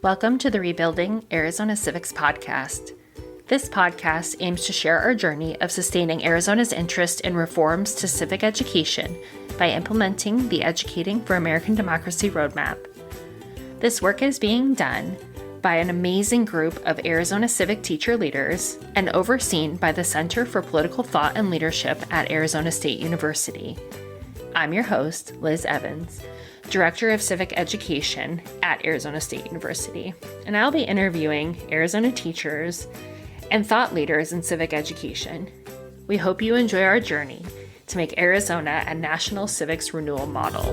Welcome to the Rebuilding Arizona Civics podcast. This podcast aims to share our journey of sustaining Arizona's interest in reforms to civic education by implementing the Educating for American Democracy Roadmap. This work is being done by an amazing group of Arizona civic teacher leaders and overseen by the Center for Political Thought and Leadership at Arizona State University. I'm your host, Liz Evans, Director of Civic Education at Arizona State University, and I'll be interviewing Arizona teachers and thought leaders in civic education. We hope you enjoy our journey to make Arizona a national civics renewal model.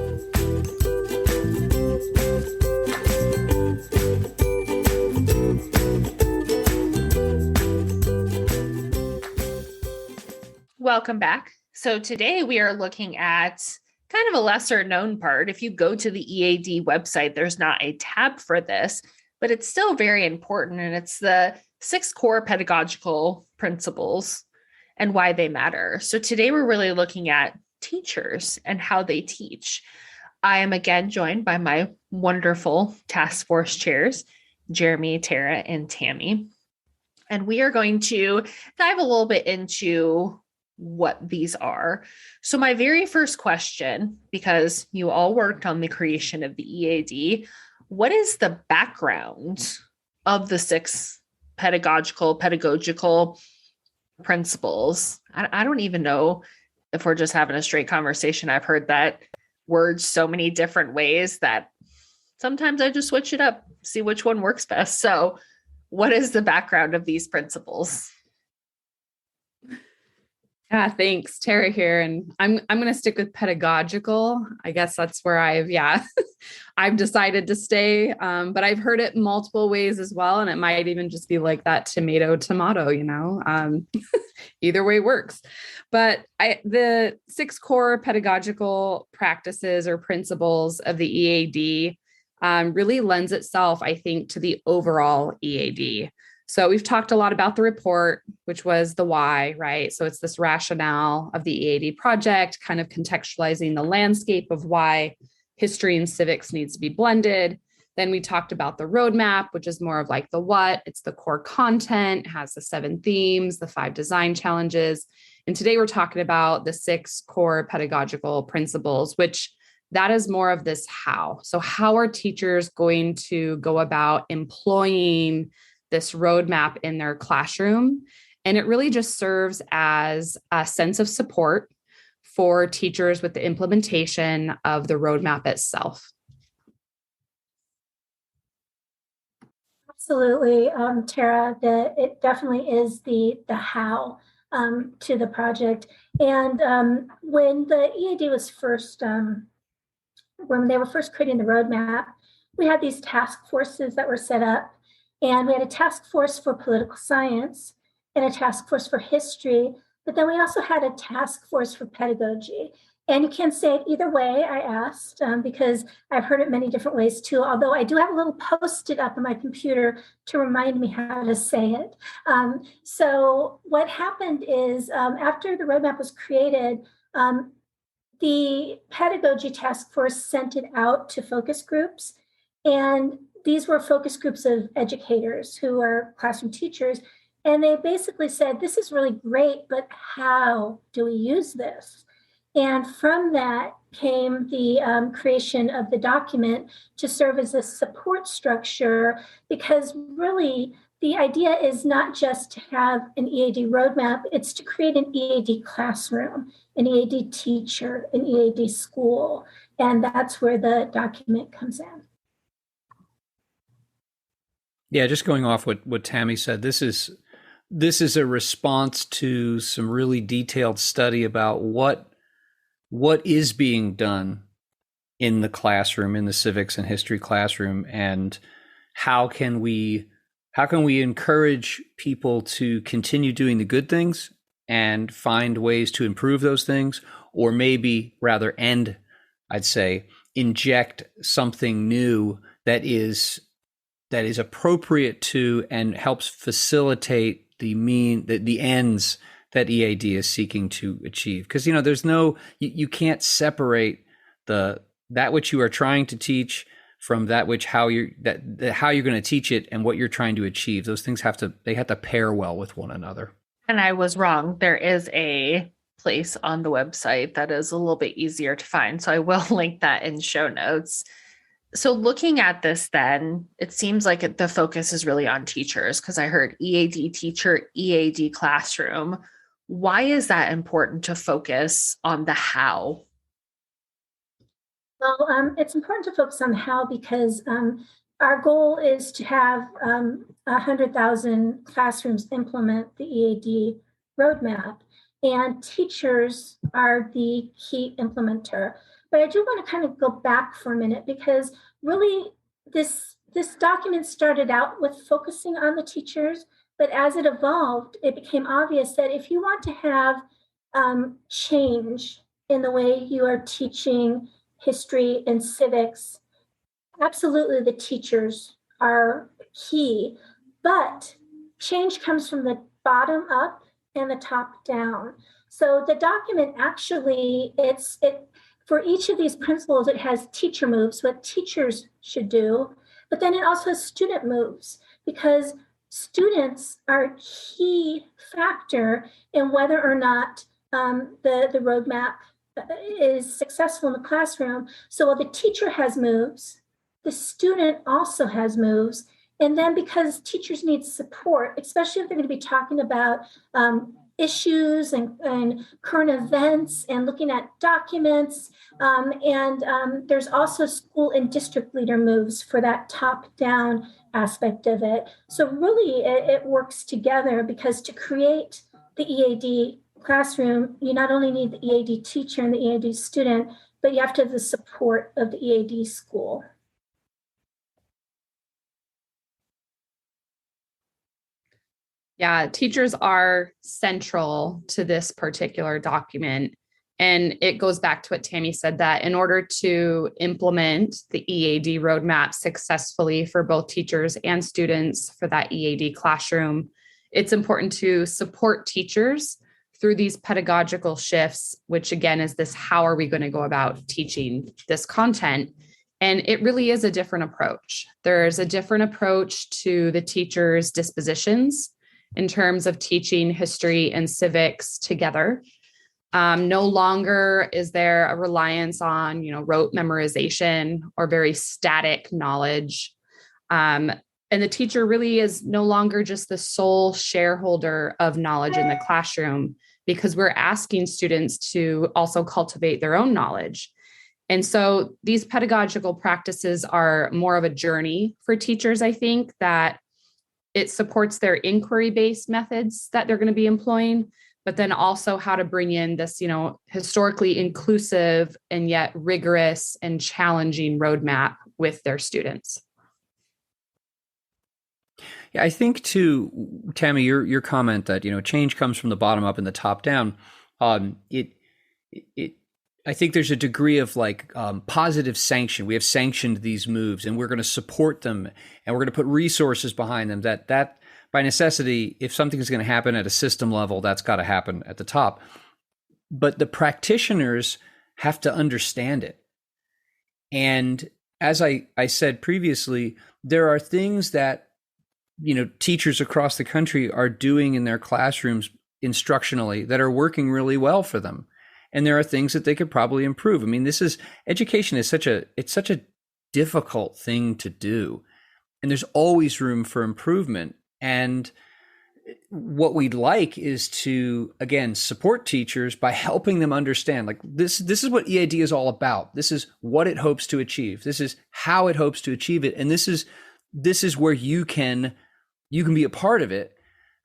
Welcome back. So today we are looking at kind of a lesser known part. If you go to the EAD website, there's not a tab for this, but it's still very important. And it's the 6 core pedagogical principles and why they matter. So today we're really looking at teachers and how they teach. I am again joined by my wonderful task force chairs, Jeremy, Tara, and Tammy. And we are going to dive a little bit into what these are. So my very first question, because you all worked on the creation of the EAD, what is the background of the 6 pedagogical principles? I don't even know if we're just having a straight conversation. I've heard that word so many different ways that sometimes I just switch it up, see which one works best. So what is the background of these principles? Yeah, thanks. Tara here. And I'm going to stick with pedagogical. I guess that's where I've decided to stay. But I've heard it multiple ways as well. And it might even just be like that tomato, either way works. But the 6 core pedagogical practices or principles of the EAD really lends itself, I think, to the overall EAD. So we've talked a lot about the report, which was the why, right? So it's this rationale of the EAD project, kind of contextualizing the landscape of why history and civics needs to be blended. Then we talked about the roadmap, which is more of like the what. It's the core content, has the 7 themes, the 5 design challenges. And today we're talking about the 6 core pedagogical principles, which that is more of this how. So how are teachers going to go about employing this roadmap in their classroom? And it really just serves as a sense of support for teachers with the implementation of the roadmap itself. Absolutely, Tara, it definitely is the how to the project. And when the EAD was first, when they were first creating the roadmap, we had these task forces that were set up. And we had a task force for political science and a task force for history, but then we also had a task force for pedagogy. And you can say it either way, I asked, because I've heard it many different ways too, although I do have a little post-it up on my computer to remind me how to say it. So what happened is after the roadmap was created, the pedagogy task force sent it out to focus groups. And these were focus groups of educators who are classroom teachers. And they basically said, this is really great, but how do we use this? And from that came the creation of the document to serve as a support structure, because really the idea is not just to have an EAD roadmap, it's to create an EAD classroom, an EAD teacher, an EAD school. And that's where the document comes in. Yeah, just going off what Tammy said, this is a response to some really detailed study about what is being done in the classroom, in the civics and history classroom, and how can we encourage people to continue doing the good things and find ways to improve those things, or maybe rather inject something new that is appropriate to and helps facilitate the ends that EAD is seeking to achieve. Because you can't separate that which you are trying to teach from that which how you're how you're going to teach it and what you're trying to achieve. Those things have to pair well with one another. And I was wrong. There is a place on the website that is a little bit easier to find. So I will link that in show notes. So looking at this, then it seems like the focus is really on teachers, because I heard EAD teacher, EAD classroom. Why is that important to focus on the how? Well, it's important to focus on how because our goal is to have 100,000 classrooms implement the EAD roadmap, and teachers are the key implementer. But I do want to kind of go back for a minute because really this document started out with focusing on the teachers, but as it evolved, it became obvious that if you want to have change in the way you are teaching history and civics, absolutely the teachers are key, but change comes from the bottom up and the top down. So the document actually, for each of these principles, it has teacher moves, what teachers should do, but then it also has student moves, because students are a key factor in whether or not the roadmap is successful in the classroom. So while the teacher has moves, the student also has moves. And then because teachers need support, especially if they're going to be talking about issues and current events and looking at documents, there's also school and district leader moves for that top-down aspect of it. So really it works together, because to create the EAD classroom, you not only need the EAD teacher and the EAD student, but you have to have the support of the EAD school. Yeah, teachers are central to this particular document. And it goes back to what Tammy said, that in order to implement the EAD roadmap successfully for both teachers and students for that EAD classroom, it's important to support teachers through these pedagogical shifts, which again is this, how are we going to go about teaching this content? And it really is a different approach. There's a different approach to the teachers' dispositions in terms of teaching history and civics together. No longer is there a reliance on, rote memorization or very static knowledge. And the teacher really is no longer just the sole shareholder of knowledge in the classroom, because we're asking students to also cultivate their own knowledge. And so these pedagogical practices are more of a journey for teachers, I think, that it supports their inquiry-based methods that they're going to be employing, but then also how to bring in this, historically inclusive and yet rigorous and challenging roadmap with their students. Yeah, I think too, Tammy, your comment that change comes from the bottom up and the top down. I think there's a degree of positive sanction. We have sanctioned these moves, and we're going to support them, and we're going to put resources behind them. That by necessity, if something is going to happen at a system level, that's got to happen at the top. But the practitioners have to understand it. And as I said previously, there are things that teachers across the country are doing in their classrooms instructionally that are working really well for them. And there are things that they could probably improve. I mean, education is such a difficult thing to do. And there's always room for improvement. And what we'd like is to, again, support teachers by helping them understand, this is what EAD is all about. This is what it hopes to achieve. This is how it hopes to achieve it. And this is where you can be a part of it.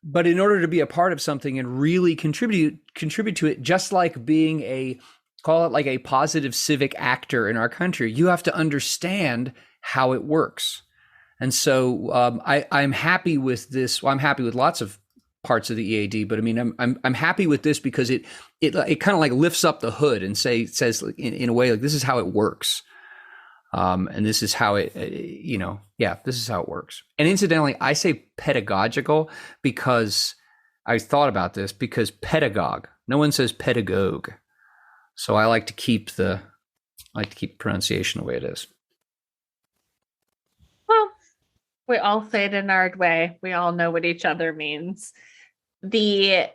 But in order to be a part of something and really contribute to it, just like being call it like a positive civic actor in our country, you have to understand how it works. And so I'm happy with this. Well, I'm happy with lots of parts of the EAD, but I mean, I'm happy with this because it kind of lifts up the hood and says in a way, this is how it works. And this is how this is how it works. And incidentally, I say pedagogical because I thought about this, because pedagogue, no one says pedagogue. So I like to keep pronunciation the way it is. We all say it in our way. We all know what each other means. The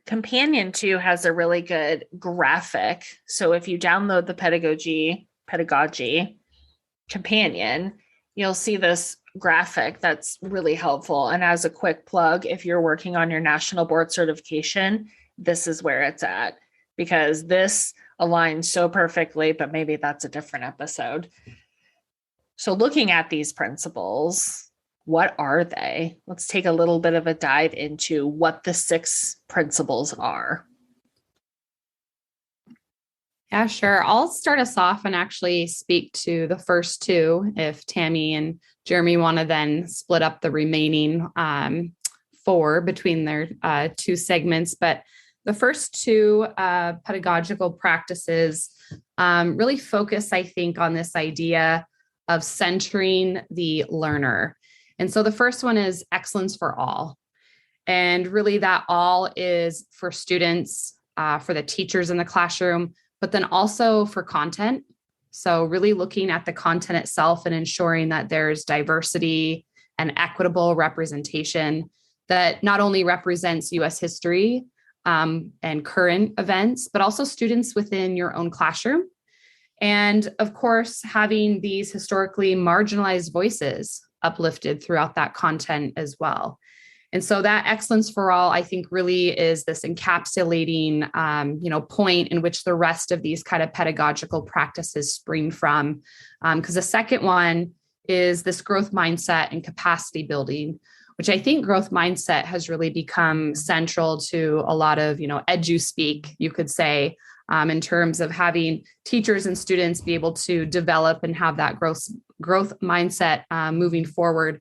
companion too has a really good graphic. So if you download the pedagogy companion, you'll see this graphic that's really helpful. And as a quick plug, if you're working on your national board certification, this is where it's at, because this aligns so perfectly, but maybe that's a different episode. So looking at these principles, what are they? Let's take a little bit of a dive into what the 6 principles are. Yeah, sure. I'll start us off and actually speak to the first 2 if Tammy and Jeremy want to then split up the remaining 4 between their 2 segments. But the first 2 pedagogical practices really focus, I think, on this idea of centering the learner. And so the first one is excellence for all. And really that all is for students, for the teachers in the classroom, but then also for content. So really looking at the content itself and ensuring that there's diversity and equitable representation that not only represents U.S. history and current events, but also students within your own classroom. And of course, having these historically marginalized voices uplifted throughout that content as well. And so that excellence for all, I think, really is this encapsulating, point in which the rest of these kind of pedagogical practices spring from. Because the second one is this growth mindset and capacity building, which I think growth mindset has really become central to a lot of, edu speak, you could say, in terms of having teachers and students be able to develop and have that growth mindset moving forward.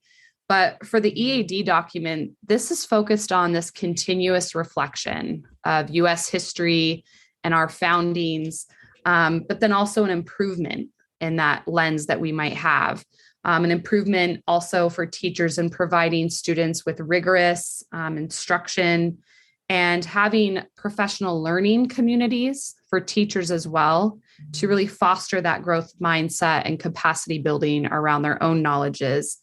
But for the EAD document, this is focused on this continuous reflection of U.S. history and our foundings, but then also an improvement in that lens that we might have. An improvement also for teachers in providing students with rigorous instruction and having professional learning communities for teachers as well to really foster that growth mindset and capacity building around their own knowledges.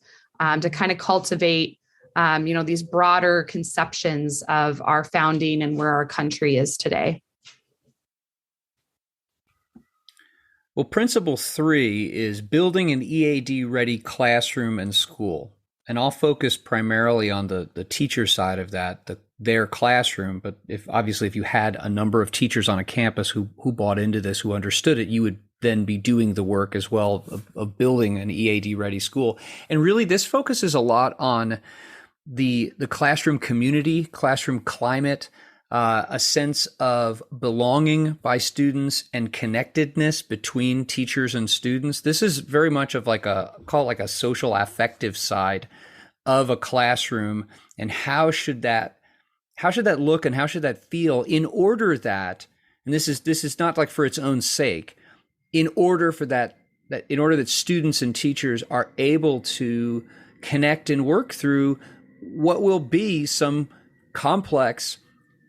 To kind of cultivate, these broader conceptions of our founding and where our country is today. Well, principle 3 is building an EAD-ready classroom and school. And I'll focus primarily on the teacher side of that, their classroom. But if you had a number of teachers on a campus who bought into this, who understood it, you would then be doing the work as well of building an EAD ready school. And really this focuses a lot on the classroom community, classroom climate, a sense of belonging by students and connectedness between teachers and students. This is very much of like a social affective side of a classroom. And how should that look and how should that feel in order that, and this is not like for its own sake, in order that students and teachers are able to connect and work through what will be some complex,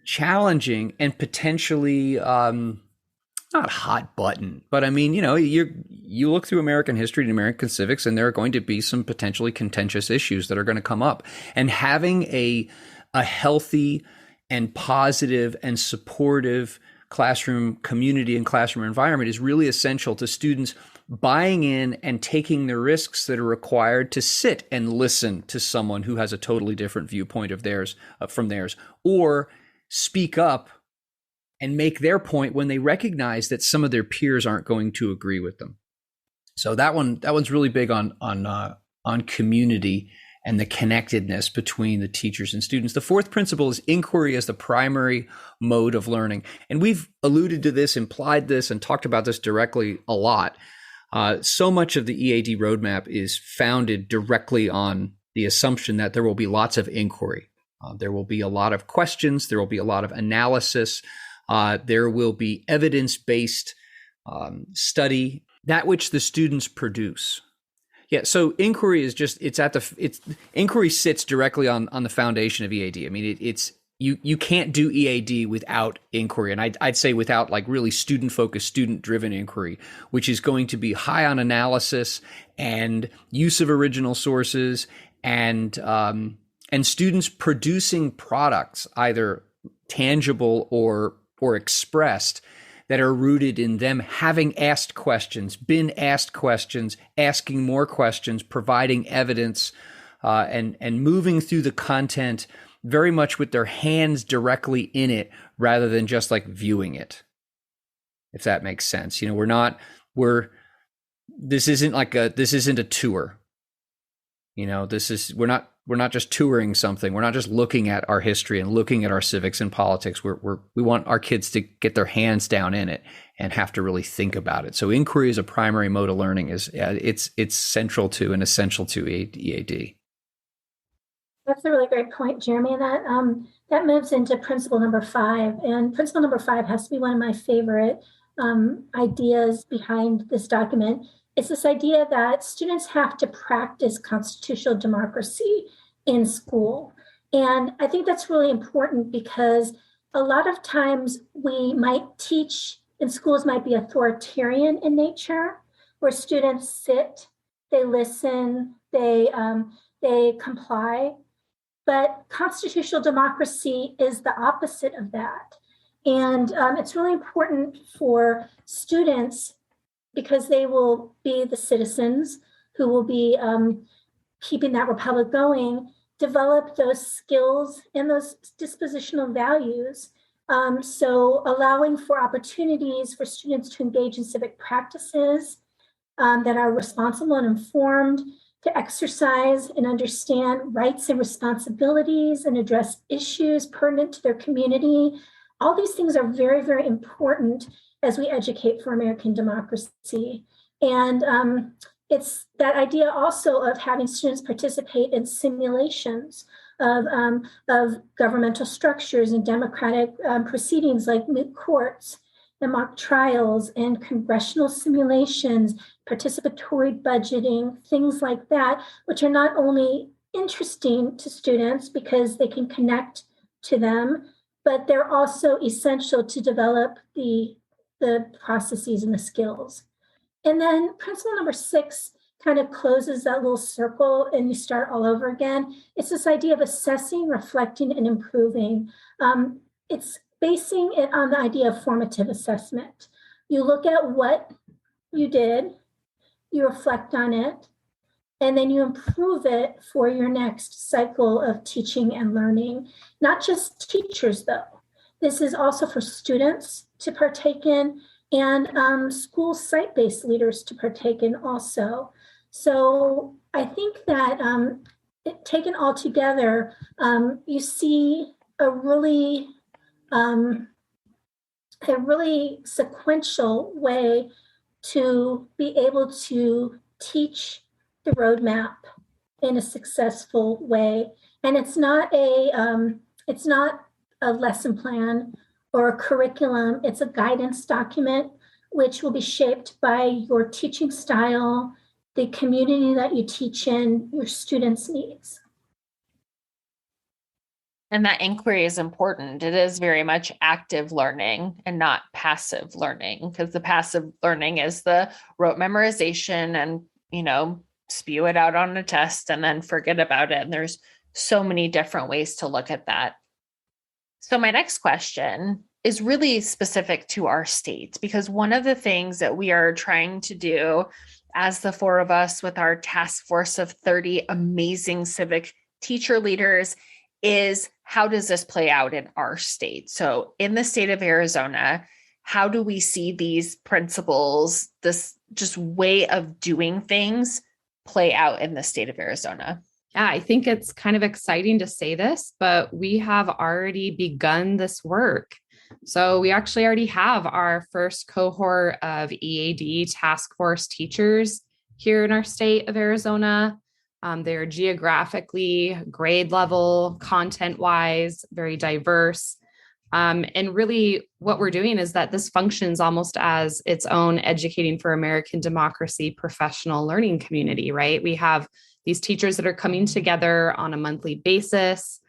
challenging, and potentially not hot button, but I mean, you look through American history and American civics, and there are going to be some potentially contentious issues that are going to come up. And having a healthy and positive and supportive classroom community and classroom environment is really essential to students buying in and taking the risks that are required to sit and listen to someone who has a totally different viewpoint of theirs from theirs, or speak up and make their point when they recognize that some of their peers aren't going to agree with them. So that one's really big on community and the connectedness between the teachers and students. The fourth principle is inquiry as the primary mode of learning. And we've alluded to this, implied this, and talked about this directly a lot. So much of the EAD roadmap is founded directly on the assumption that there will be lots of inquiry. There will be a lot of questions. There will be a lot of analysis. There will be evidence-based study, that which the students produce. Yeah, so inquiry is just inquiry sits directly on the foundation of EAD. I mean, you can't do EAD without inquiry, and I'd say without like really student-focused, student-driven inquiry, which is going to be high on analysis and use of original sources and students producing products, either tangible or expressed, that are rooted in them having asked questions, been asked questions, asking more questions, providing evidence, and moving through the content very much with their hands directly in it rather than just like viewing it. If that makes sense. You know, this isn't a tour. You know, we're not just touring something. We're not just looking at our history and looking at our civics and politics. We want our kids to get their hands down in it and have to really think about it. So inquiry as a primary mode of learning it's central to and essential to EAD. That's a really great point, Jeremy. And that moves into principle number 5. And principle number 5 has to be one of my favorite ideas behind this document. It's this idea that students have to practice constitutional democracy in school. And I think that's really important because a lot of times we might teach, and schools might be authoritarian in nature, where students sit, they listen, they comply. But constitutional democracy is the opposite of that. And it's really important for students, because they will be the citizens who will be keeping that republic going, develop those skills and those dispositional values. So allowing for opportunities for students to engage in civic practices that are responsible and informed, to exercise and understand rights and responsibilities and address issues pertinent to their community. All these things are very, very important as we educate for American democracy. And it's that idea also of having students participate in simulations of governmental structures and democratic proceedings like moot courts and mock trials and congressional simulations, participatory budgeting, things like that, which are not only interesting to students because they can connect to them, but they're also essential to develop the processes and the skills. And then principle number 6 kind of closes that little circle and you start all over again. It's this idea of assessing, reflecting, and improving. It's basing it on the idea of formative assessment. You look at what you did, you reflect on it, and then you improve it for your next cycle of teaching and learning. Not just teachers, though. This is also for students to partake in and school site-based leaders to partake in also. So I think that taken all together, you see a really sequential way to be able to teach the roadmap in a successful way. And it's not a lesson plan or a curriculum. It's a guidance document, which will be shaped by your teaching style, the community that you teach in, your students' needs. And that inquiry is important. It is very much active learning and not passive learning, because the passive learning is the rote memorization and, spew it out on a test and then forget about it. And there's so many different ways to look at that. So my next question is really specific to our state, because one of the things that we are trying to do as the 4 of us with our task force of 30 amazing civic teacher leaders is, how does this play out in our state? So in the state of Arizona, how do we see these principles, this just way of doing things, play out in the state of Arizona? Yeah, I think it's kind of exciting to say this, but we have already begun this work. So we actually already have our first cohort of EAD task force teachers here in our state of Arizona. They're geographically, grade level, content-wise, very diverse. And really what we're doing is that this functions almost as its own educating for American democracy professional learning community, right? We have these teachers that are coming together on a monthly basis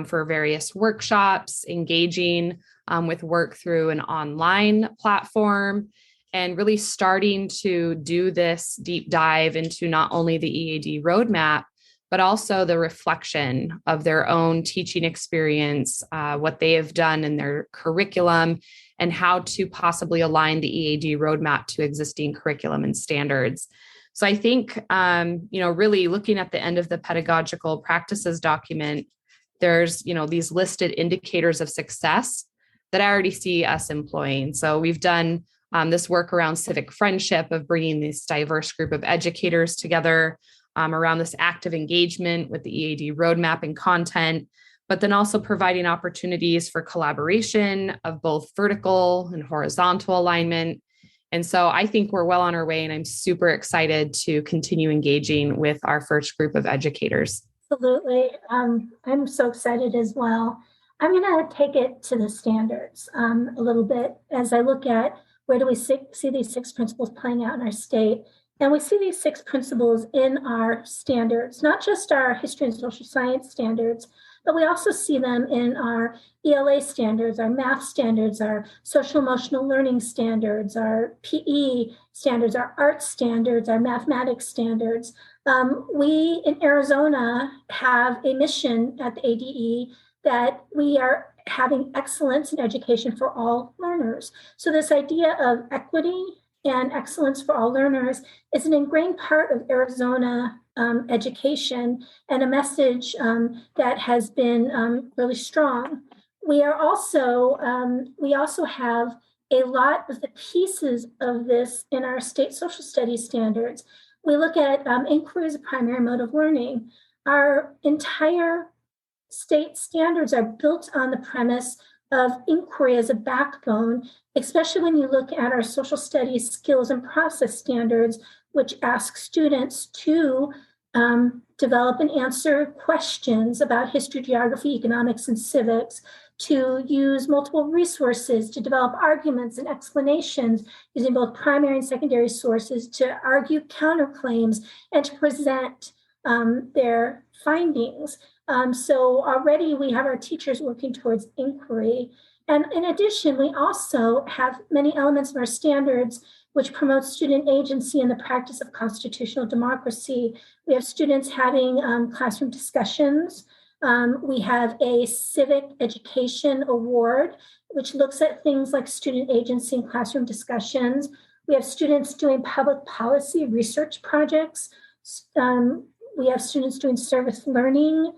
for various workshops, engaging with work through an online platform, and really starting to do this deep dive into not only the EAD roadmap, but also the reflection of their own teaching experience, what they have done in their curriculum, and how to possibly align the EAD roadmap to existing curriculum and standards. So I think, really looking at the end of the pedagogical practices document, there's, these listed indicators of success that I already see us employing. So we've done this work around civic friendship of bringing this diverse group of educators together around this active engagement with the EAD roadmap and content, but then also providing opportunities for collaboration of both vertical and horizontal alignment. And so I think we're well on our way, and I'm super excited to continue engaging with our first group of educators. Absolutely. I'm so excited as well. I'm going to take it to the standards a little bit as I look at where do we see these 6 principles playing out in our state. And we see these 6 principles in our standards, not just our history and social science standards, but we also see them in our ELA standards, our math standards, our social emotional learning standards, our PE standards, our art standards, our mathematics standards. We in Arizona have a mission at the ADE that we are having excellence in education for all learners. So this idea of equity and excellence for all learners is an ingrained part of Arizona education, and a message that has been really strong. We also have a lot of the pieces of this in our state social studies standards. We look at inquiry as a primary mode of learning. Our entire state standards are built on the premise of inquiry as a backbone, especially when you look at our social studies skills and process standards, which ask students to develop and answer questions about history, geography, economics, and civics, to use multiple resources to develop arguments and explanations using both primary and secondary sources, to argue counterclaims, and to present their findings. So already we have our teachers working towards inquiry. And in addition, we also have many elements of our standards which promote student agency and the practice of constitutional democracy. We have students having classroom discussions. We have a civic education award, which looks at things like student agency and classroom discussions. We have students doing public policy research projects. We have students doing service learning.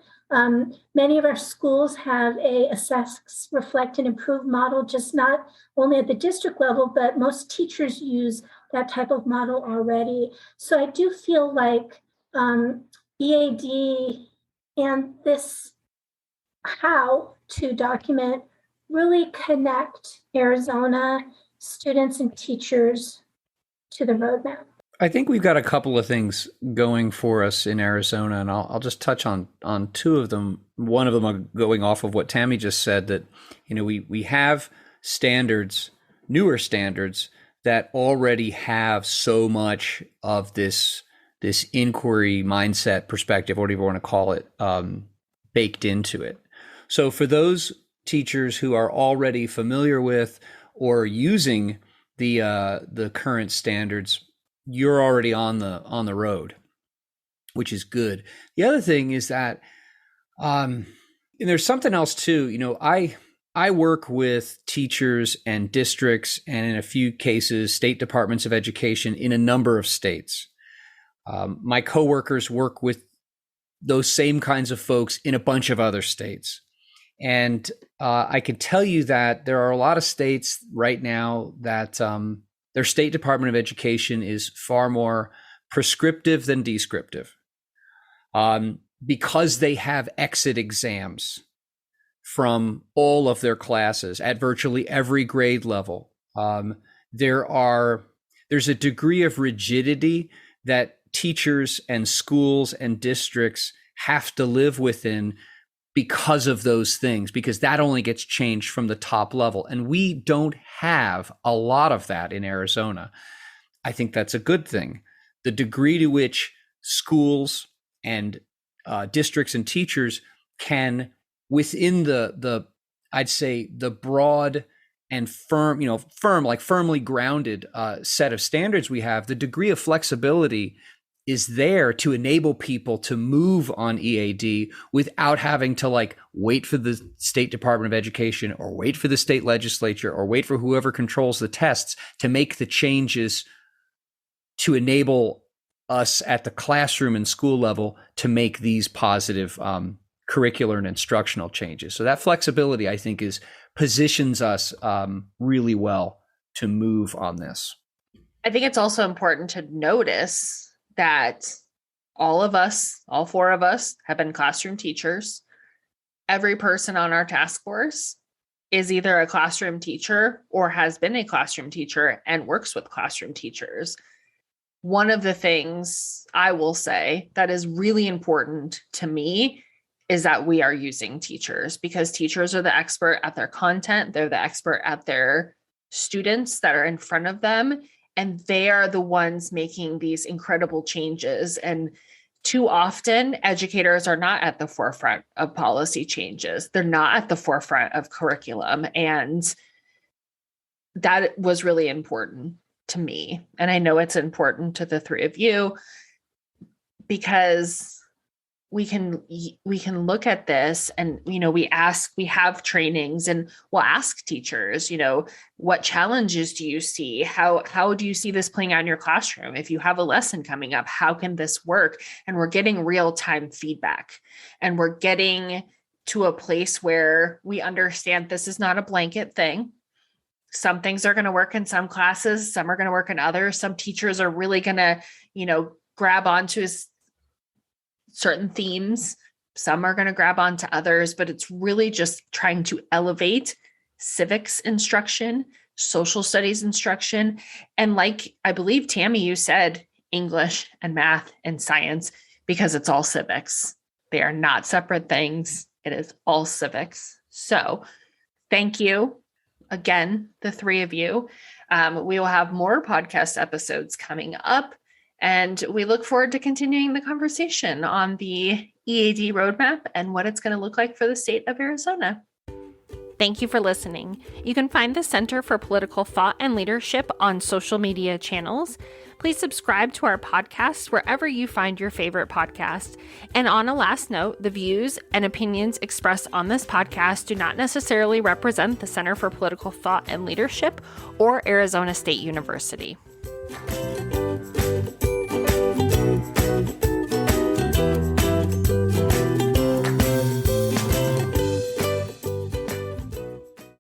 Many of our schools have a assess, reflect, and improve model, just not only at the district level, but most teachers use that type of model already. So I do feel like EAD and this how to document really connect Arizona students and teachers to the roadmap. I think we've got a couple of things going for us in Arizona, and I'll just touch on 2 of them. One of them going off of what Tammy just said, that we have standards, newer standards that already have so much of this inquiry mindset, perspective, whatever you want to call it, baked into it. So for those teachers who are already familiar with or using the current standards, you're already on the road, which is good. The other thing is that, and there's something else too. I work with teachers and districts, and in a few cases, state departments of education in a number of states. My coworkers work with those same kinds of folks in a bunch of other states. And I can tell you that there are a lot of states right now that their state department of education is far more prescriptive than descriptive, because they have exit exams from all of their classes at virtually every grade level. There's a degree of rigidity that teachers and schools and districts have to live within because of those things, because that only gets changed from the top level. And we don't have a lot of that in Arizona. I think that's a good thing. The degree to which schools and districts and teachers can, within I'd say the broad and firmly grounded set of standards we have, the degree of flexibility is there to enable people to move on EAD without having to like wait for the State Department of Education or wait for the state legislature or wait for whoever controls the tests to make the changes to enable us at the classroom and school level to make these positive curricular and instructional changes. So that flexibility, I think, positions us really well to move on this. I think it's also important to notice that all of us, all four of us, have been classroom teachers. Every person on our task force is either a classroom teacher or has been a classroom teacher and works with classroom teachers. One of the things I will say that is really important to me is that we are using teachers, because teachers are the expert at their content. They're the expert at their students that are in front of them. And they are the ones making these incredible changes. And too often, educators are not at the forefront of policy changes. They're not at the forefront of curriculum. And that was really important to me. And I know it's important to the three of you, because we can look at this and, we have trainings and we'll ask teachers, what challenges do you see? How do you see this playing out in your classroom? If you have a lesson coming up, how can this work? And we're getting real-time feedback, and we're getting to a place where we understand this is not a blanket thing. Some things are going to work in some classes, some are going to work in others. Some teachers are really going to, grab onto certain themes. Some are going to grab onto others, but it's really just trying to elevate civics instruction, social studies instruction. And like I believe, Tammy, you said English and math and science, because it's all civics. They are not separate things. It is all civics. So thank you again, the three of you. We will have more podcast episodes coming up. And we look forward to continuing the conversation on the EAD roadmap and what it's going to look like for the state of Arizona. Thank you for listening. You can find the Center for Political Thought and Leadership on social media channels. Please subscribe to our podcast wherever you find your favorite podcast. And on a last note, the views and opinions expressed on this podcast do not necessarily represent the Center for Political Thought and Leadership or Arizona State University.